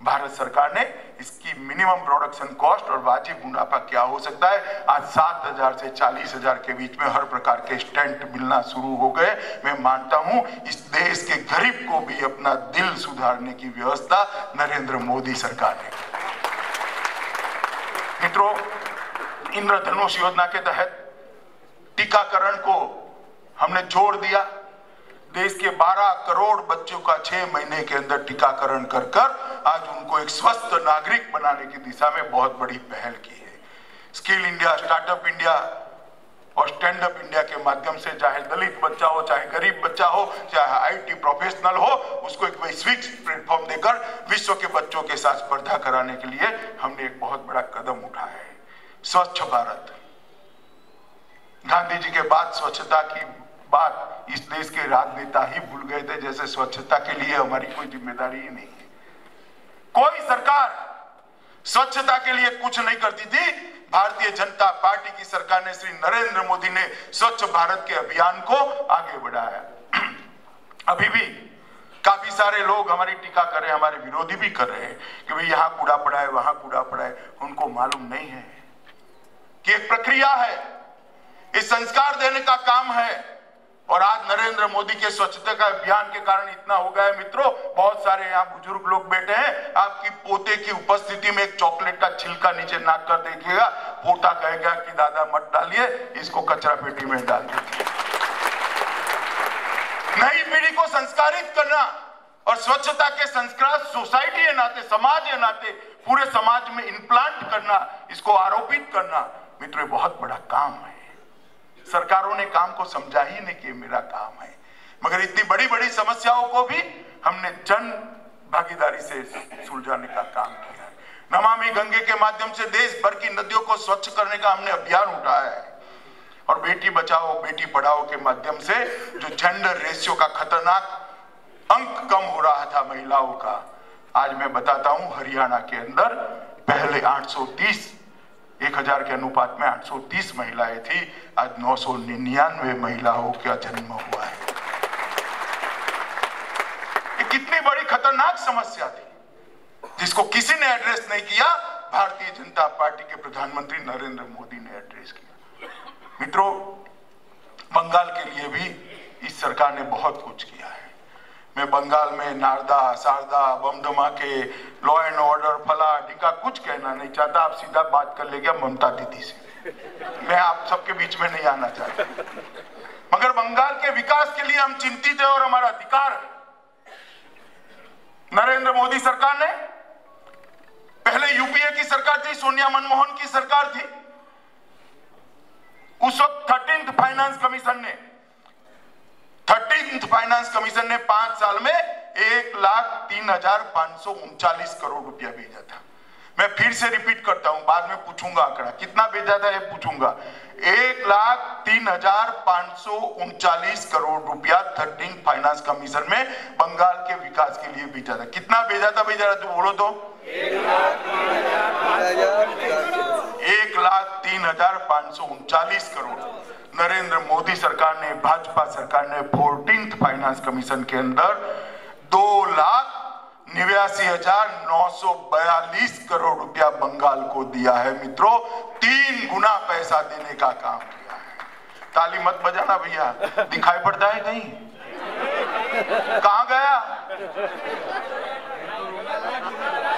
भारत सरकार ने इसकी मिनिमम प्रोडक्शन कॉस्ट और वाजिब मुनाफा क्या हो सकता है, आज 7,000 से 40,000 के बीच में हर प्रकार के स्टेंट मिलना शुरू हो गए। मैं मानता हूं इस देश के गरीब को भी अपना दिल सुधारने की व्यवस्था नरेंद्र मोदी सरकार ने की। मित्रों, इंद्रधनुष योजना के तहत टीकाकरण को हमने जोड़ दिया। देश के 12 करोड़ बच्चों का 6 महीने के अंदर टीकाकरण कर कर आज उनको एक स्वस्थ नागरिक बनाने की दिशा में बहुत बड़ी पहल की है। स्किल इंडिया, स्टार्टअप इंडिया और स्टैंड अप इंडिया के माध्यम से चाहे दलित बच्चा हो, चाहे गरीब बच्चा हो, चाहे आईटी प्रोफेशनल हो, उसको एक वैश्विक प्लेटफॉर्म देकर विश्व के बच्चों के साथ स्पर्धा कराने के लिए हमने एक बहुत बड़ा कदम उठाया है। स्वच्छ भारत, गांधी जी के बाद स्वच्छता की बात इस देश के राजनेता ही भूल गए थे, जैसे स्वच्छता के लिए हमारी कोई जिम्मेदारी ही नहीं है। कोई सरकार स्वच्छता के लिए कुछ नहीं करती थी। भारतीय जनता पार्टी की सरकार ने, श्री नरेंद्र मोदी ने स्वच्छ भारत के अभियान को आगे बढ़ाया। अभी भी काफी सारे लोग हमारी टीका कर रहे हैं, हमारे विरोधी भी कर रहे हैं कि भाई यहाँ कूड़ा पड़ा है, वहां कूड़ा पड़ा है। उनको मालूम नहीं है कि एक प्रक्रिया है, इस संस्कार देने का काम है। और आज नरेंद्र मोदी के स्वच्छता का अभियान के कारण इतना हो गया है। मित्रों, बहुत सारे यहाँ बुजुर्ग लोग बैठे हैं, आपकी पोते की उपस्थिति में एक चॉकलेट का छिलका नीचे नाक कर देखिएगा, पोता कहेगा कि दादा मत डालिए, इसको कचरा पेटी में डाल दीजिए। नई पीढ़ी को संस्कारित करना और स्वच्छता के संस्कार सोसाइटी के नाते, समाज के नाते पूरे समाज में इम्प्लांट करना, इसको आरोपित करना, मित्रों बहुत बड़ा काम है। सरकारों ने काम को समझा ही नहीं कि मेरा काम है, मगर इतनी बड़ी बड़ी समस्याओं को भी हमने जन भागीदारी से सुलझाने का काम किया है। नमामि गंगे के माध्यम से देश भर की नदियों को स्वच्छ करने का हमने अभियान उठाया है। और बेटी बचाओ बेटी पढ़ाओ के माध्यम से जो जेंडर रेशियो का खतरनाक अंक कम हो रहा था महिलाओं का, आज मैं बताता हूं हरियाणा के अंदर पहले 830 1000 के अनुपात में 830 महिलाएं थी, आज 999 महिलाओं का जन्म हुआ है। ये कितनी बड़ी खतरनाक समस्या थी जिसको किसी ने एड्रेस नहीं किया। भारतीय जनता पार्टी के प्रधानमंत्री नरेंद्र मोदी ने एड्रेस किया। मित्रों, बंगाल के लिए भी इस सरकार ने बहुत कुछ किया है। मैं बंगाल में नारदा, शारदा, बम धमाके, लॉ एंड ऑर्डर, फला ढिका कुछ कहना नहीं चाहता। आप सीधा बात कर लेगा ममता दीदी से, मैं आप सबके बीच में नहीं आना चाहता। मगर बंगाल के विकास के लिए हम चिंतित है और हमारा अधिकार है। नरेंद्र मोदी सरकार ने, पहले यूपीए की सरकार थी, सोनिया मनमोहन की सरकार थी, उस वक्त 13th फाइनेंस कमीशन ने 5 साल में 1,03,539 करोड़ रुपया भेजा था। मैं फिर से रिपीट करता हूं, बाद में पूछूंगा आंकड़ा कितना भेजा था, ये पूछूंगा। 1,03,539 करोड़ रुपया 13th फाइनेंस कमीशन में बंगाल के विकास के लिए भेजा था। कितना भेजा था तो बोलो तो 1,03,539 करोड़। नरेंद्र मोदी सरकार ने, भाजपा सरकार ने 14th फाइनेंस कमीशन के अंदर 2,89,942 करोड़ रुपया बंगाल को दिया है। मित्रों, 3 गुना पैसा देने का काम किया है। ताली मत बजाना भैया, दिखाई पड़ता है कहीं? कहां गया?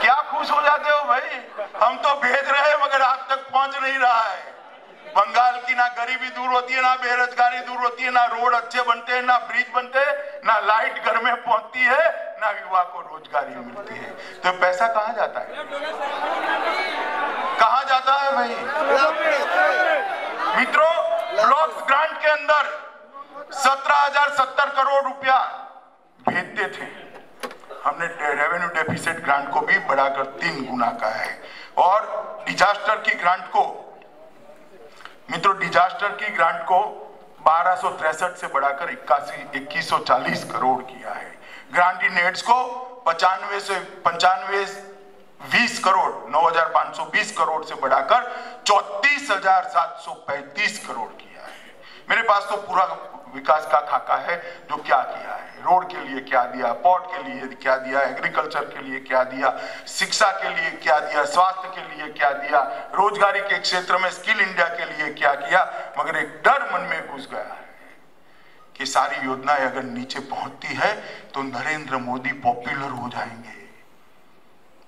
क्या खुश हो जाते हो भाई? हम तो भेज रहे हैं मगर आप तक पहुंच नहीं रहा है। बंगाल की ना गरीबी दूर होती है, ना बेरोजगारी दूर होती है, ना रोड अच्छे बनते हैं, ना ब्रिज बनते हैं, ना लाइट घर में पहुंचती है, ना युवा को रोजगारी मिलती है। तो पैसा कहां जाता है? कहां जाता है भाई? मित्रों, ब्लॉक्स ग्रांट के अंदर 17,070 करोड़ रुपया भेजते थे, हमने रेवेन्यू डेफिसिट ग्रांट को भी बढ़ाकर 3 गुना का है। और डिजास्टर की ग्रांट को, मित्रों, डिजास्टर की ग्रांट को 1263 से बढ़ाकर 2140 करोड़ किया है। ग्रांट इन एड्स को 95 से 20 करोड़ 9,520 करोड़ से बढ़ाकर 34,735 करोड़ किया है। मेरे पास तो पूरा विकास का खाका है, जो क्या किया है। रोड के लिए क्या दिया, पोर्ट के लिए क्या दिया, एग्रीकल्चर के लिए क्या दिया, शिक्षा के लिए क्या दिया, स्वास्थ्य के लिए क्या दिया, रोजगारी के क्षेत्र में स्किल इंडिया के लिए क्या किया। मगर एक डर मन में घुस गया है कि सारी योजनाएं अगर नीचे पहुंचती है तो नरेंद्र मोदी पॉपुलर हो जाएंगे,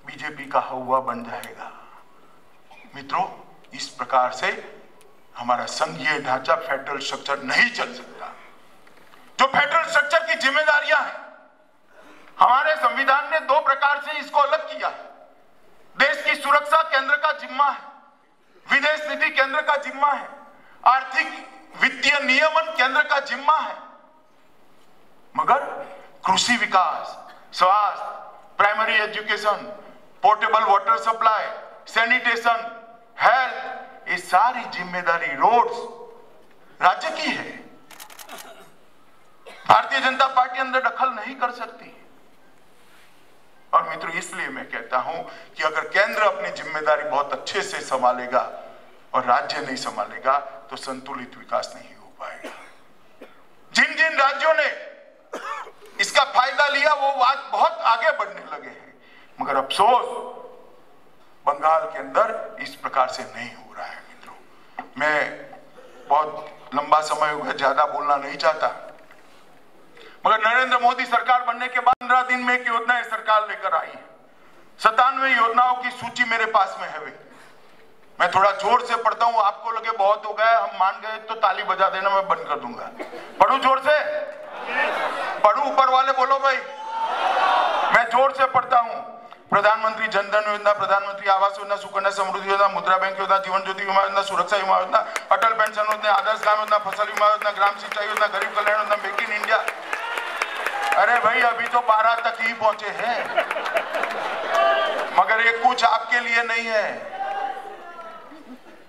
बीजेपी का हवा बन जाएगा। मित्रों, इस प्रकार से हमारा संघीय ढांचा, फेडरल स्ट्रक्चर नहीं चल सकता। जो फेडरल स्ट्रक्चर की जिम्मेदारियां हैं, हमारे संविधान ने 2 प्रकार से इसको अलग किया है। देश की सुरक्षा केंद्र का जिम्मा है, विदेश नीति केंद्र का जिम्मा है, आर्थिक वित्तीय नियमन केंद्र का जिम्मा है, मगर कृषि विकास, स्वास्थ्य, primary education, portable water supply, sanitation, health, ये सारी जिम्मेदारी रोड्स राज्य की है। भारतीय जनता पार्टी अंदर दखल नहीं कर सकती। और मित्रों, इसलिए मैं कहता हूं कि अगर केंद्र अपनी जिम्मेदारी बहुत अच्छे से संभालेगा और राज्य नहीं संभालेगा तो संतुलित विकास नहीं हो पाएगा। जिन जिन राज्यों ने इसका फायदा लिया वो आज बहुत आगे बढ़ने लगे हैं, मगर अफसोस बंगाल के अंदर इस प्रकार से नहीं हो रहा है। मित्रों, मैं बहुत लंबा समय हो गया, ज्यादा बोलना नहीं चाहता, मगर नरेंद्र मोदी सरकार बनने के बाद 15 दिन में एक योजना सरकार लेकर आई है। 97 योजनाओं की सूची मेरे पास में है। मैं थोड़ा जोर से पढ़ता हूं, आपको लगे बहुत हो गया, हम मान गए तो ताली बजा देना, मैं बंद कर दूंगा। पढ़ू जोर से, पढ़ू, ऊपर वाले बोलो भाई। मैं जोर से पढ़ता हूं। प्रधानमंत्री जनधन योजना, प्रधानमंत्री आवास योजना, सुकन्या समृद्धि योजना, मुद्रा बैंक योजना, जीवन ज्योति बीमा योजना, सुरक्षा बीमा योजना, अटल पेंशन योजना, आदर्श ग्राम योजना, फसल बीमा योजना, ग्राम सिंचाई योजना, गरीब Kalyan Yojana, make in India. अरे भाई, अभी तो 12 तक ही पहुंचे हैं, मगर ये कुछ आपके लिए नहीं है।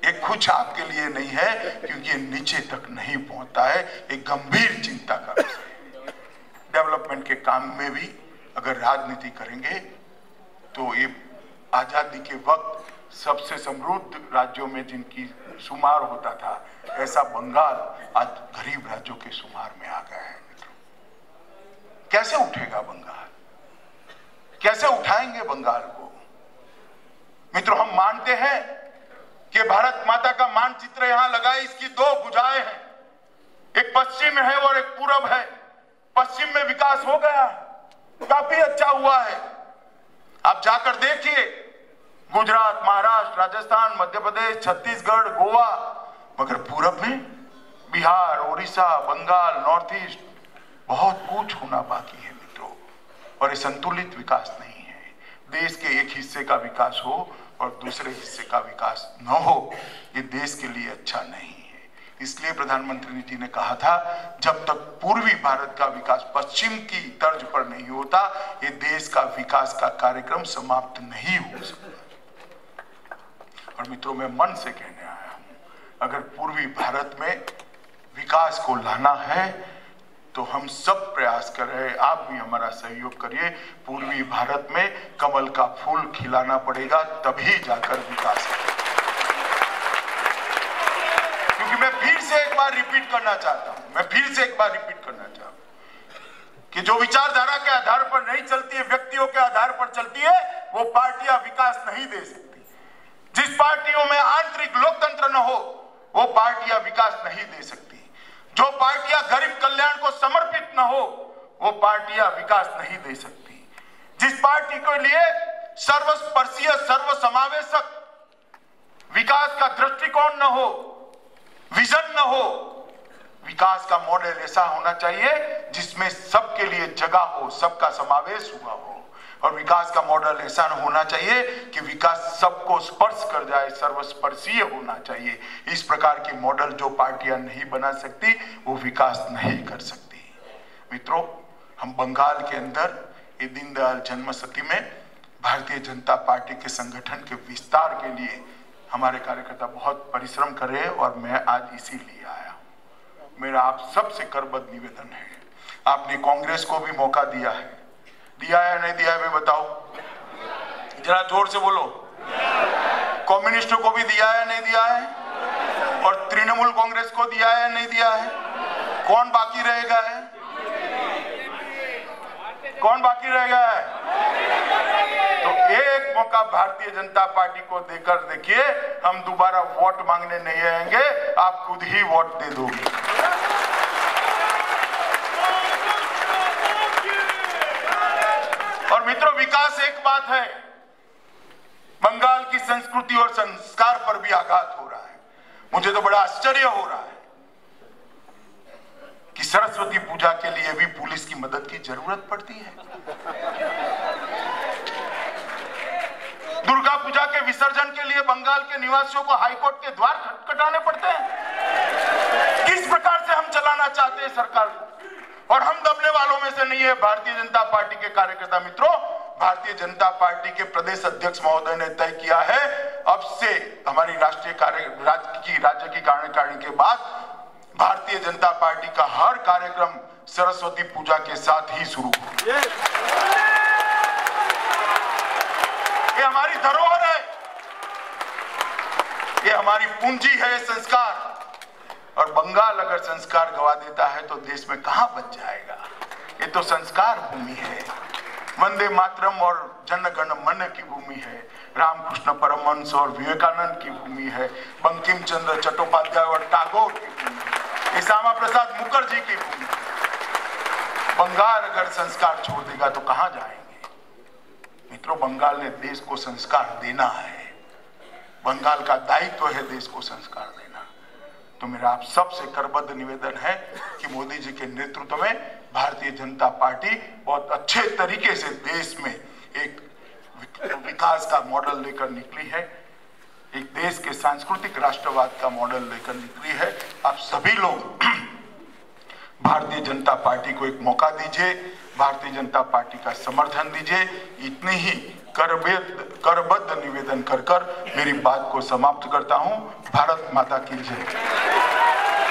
ये कुछ आपके लिए नहीं है क्योंकि ये नीचे तक नहीं पहुंचता है। एक गंभीर चिंता का विषय है। डेवलपमेंट के काम में भी अगर राजनीति करेंगे तो ये आजादी के वक्त सबसे समृद्ध राज्यों में जिनकी शुमार होता था, ऐसा बंगाल आज गरीब राज्यों के शुमार में आ गया है। कैसे उठेगा बंगाल? कैसे उठाएंगे बंगाल को? मित्रों, हम मानते हैं कि भारत माता का मानचित्र यहां लगा है, इसकी 2 भुजाएं हैं, एक पश्चिम है और एक पूरब है। पश्चिम में विकास हो गया, काफी अच्छा हुआ है। आप जाकर देखिए, गुजरात, महाराष्ट्र, राजस्थान, मध्य प्रदेश, छत्तीसगढ़, गोवा, मगर पूरब में बिहार, उड़ीसा, बंगाल, नॉर्थ ईस्ट, बहुत कुछ होना बाकी है मित्रों। और ये संतुलित विकास नहीं है। देश के एक हिस्से का विकास हो और दूसरे हिस्से का विकास न हो, ये देश के लिए अच्छा नहीं है। इसलिए प्रधानमंत्री जी ने कहा था, जब तक पूर्वी भारत का विकास पश्चिम की तर्ज पर नहीं होता, ये देश का विकास का कार्यक्रम समाप्त नहीं हो सकता। और मित्रों, मैं मन से कहने आया हूं, अगर पूर्वी भारत में विकास को लाना है तो हम सब प्रयास कर रहे हैं, आप भी हमारा सहयोग करिए। पूर्वी भारत में कमल का फूल खिलाना पड़ेगा, तभी जाकर विकास होगा। क्योंकि मैं फिर से एक बार रिपीट करना चाहता हूं, कि जो विचारधारा के आधार पर नहीं चलती है, व्यक्तियों के आधार पर चलती है, वो पार्टियां विकास नहीं दे सकती। जिस पार्टियों में आंतरिक लोकतंत्र न हो, वो पार्टियां विकास नहीं दे सकती। जो पार्टियां गरीब कल्याण को समर्पित न हो, वो पार्टियां विकास नहीं दे सकती। जिस पार्टी के लिए सर्वस्पर्शीय, सर्वसमावेशक विकास का दृष्टिकोण न हो, विजन न हो, विकास का मॉडल ऐसा होना चाहिए जिसमें सबके लिए जगह हो, सबका समावेश हुआ हो। और विकास का मॉडल ऐसा होना चाहिए कि विकास सबको स्पर्श कर जाए, सर्वस्पर्शीय होना चाहिए। इस प्रकार के मॉडल जो पार्टियां नहीं बना सकती, वो विकास नहीं कर सकती। मित्रों, हम बंगाल के अंदर ये दीनदयाल जन्मशती में भारतीय जनता पार्टी के संगठन के विस्तार के लिए हमारे कार्यकर्ता बहुत परिश्रम कर रहे हैं और मैं आज इसीलिए आया हूं। मेरा आप सबसे करबद्ध निवेदन है, आपने कांग्रेस को भी मौका दिया है या नहीं दिया है, मैं बताओ, जरा जोर से बोलो। कम्युनिस्टों को भी दिया है, नहीं दिया है? और तृणमूल कांग्रेस को दिया है, नहीं दिया है? कौन बाकी रहेगा है? कौन बाकी रहेगा है? तो एक मौका भारतीय जनता पार्टी को देकर देखिए, हम दोबारा वोट मांगने नहीं आएंगे, आप खुद ही वोट दे दोगे। और मित्रों, विकास एक बात है, बंगाल की संस्कृति और संस्कार पर भी आघात हो रहा है। मुझे तो बड़ा आश्चर्य हो रहा है कि सरस्वती पूजा के लिए भी पुलिस की मदद की जरूरत पड़ती है। दुर्गा पूजा के विसर्जन के लिए बंगाल के निवासियों को हाईकोर्ट के द्वार खटखटाने पड़ते हैं। किस प्रकार से हम चलाना चाहते हैं सरकार को, और हम दबने वालों में से नहीं है भारतीय जनता पार्टी के कार्यकर्ता मित्रों। भारतीय जनता पार्टी के प्रदेश अध्यक्ष महोदय ने तय किया है, अब से हमारी राज्य की कार्यकारिणी के बाद भारतीय जनता पार्टी का हर कार्यक्रम सरस्वती पूजा के साथ ही शुरू हो। ये हमारी धरोहर है, ये हमारी पूंजी है, संस्कार। और बंगाल अगर संस्कार गवा देता है तो देश में कहां बच जाएगा। ये तो संस्कार भूमि है, वंदे मातरम और जनगण मन की भूमि है, रामकृष्ण परमहंस और विवेकानंद की भूमि है, बंकिम चंद्र चट्टोपाध्याय और टैगोर की भूमि है, श्यामा प्रसाद मुखर्जी की भूमि है। बंगाल अगर संस्कार छोड़ देगा तो कहां जाएंगे। मित्रों, बंगाल ने देश को संस्कार देना है, बंगाल का दायित्व है देश को संस्कार देना। तो मेरा आप सबसे करबद्ध निवेदन है कि मोदी जी के नेतृत्व में भारतीय जनता पार्टी बहुत अच्छे तरीके से देश में एक विकास का मॉडल लेकर निकली है, एक देश के सांस्कृतिक राष्ट्रवाद का मॉडल लेकर निकली है। आप सभी लोग भारतीय जनता पार्टी को एक मौका दीजिए, भारतीय जनता पार्टी का समर्थन दीजिए। इतनी ही करबद्ध निवेदन कर मेरी बात को समाप्त करता हूं। भारत माता की जय।